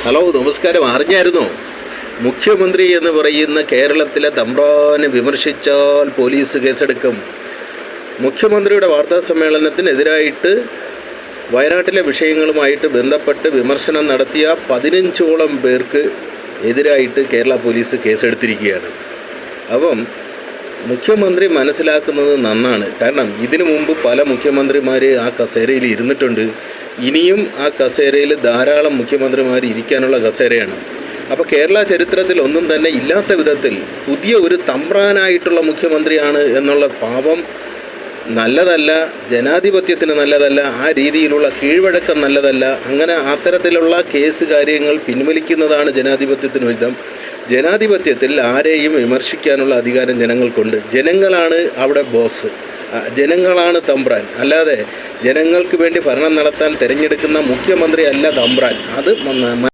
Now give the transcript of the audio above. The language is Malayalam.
ഹലോ, നമസ്കാരം. അറിഞ്ഞായിരുന്നോ? മുഖ്യമന്ത്രി എന്ന് പറയുന്ന കേരളത്തിലെ തമ്പ്രാനെ വിമർശിച്ചാൽ പോലീസ് കേസെടുക്കും. മുഖ്യമന്ത്രിയുടെ വാർത്താ സമ്മേളനത്തിനെതിരായിട്ട് വയനാട്ടിലെ വിഷയങ്ങളുമായിട്ട് ബന്ധപ്പെട്ട് വിമർശനം നടത്തിയ 15ഓളം പേർക്ക് എതിരായിട്ട് കേരള പോലീസ് കേസെടുത്തിരിക്കുകയാണ്. അപ്പം മുഖ്യമന്ത്രി മനസ്സിലാക്കുന്നത് നന്നാണ്. കാരണം ഇതിനു മുമ്പ് പല മുഖ്യമന്ത്രിമാർ ആ കസേരയിൽ ഇരുന്നിട്ടുണ്ട്. ഇനിയും ആ കസേരയിൽ ധാരാളം മുഖ്യമന്ത്രിമാർ ഇരിക്കാനുള്ള കസേരയാണ്. അപ്പോൾ കേരള ചരിത്രത്തിൽ ഒന്നും തന്നെ ഇല്ലാത്ത വിധത്തിൽ പുതിയ ഒരു തമ്പ്രാനായിട്ടുള്ള മുഖ്യമന്ത്രിയാണ് എന്നുള്ള ഭാവം നല്ലതല്ല, ജനാധിപത്യത്തിന് നല്ലതല്ല, ആ രീതിയിലുള്ള കീഴ്വഴക്കം നല്ലതല്ല. അങ്ങനെ അത്തരത്തിലുള്ള കേസ് കാര്യങ്ങൾ പിൻവലിക്കുന്നതാണ് ജനാധിപത്യത്തിന് വിധം. ജനാധിപത്യത്തിൽ ആരെയും വിമർശിക്കാനുള്ള അധികാരം ജനങ്ങൾക്കുണ്ട്. ജനങ്ങളാണ് അവിടെ ബോസ്, ജനങ്ങളാണ് തമ്പ്രാൻ. അല്ലാതെ ജനങ്ങൾക്ക് വേണ്ടി ഭരണം നടത്താൻ തിരഞ്ഞെടുക്കുന്ന മുഖ്യമന്ത്രി അല്ല തമ്പ്രാൻ. അത്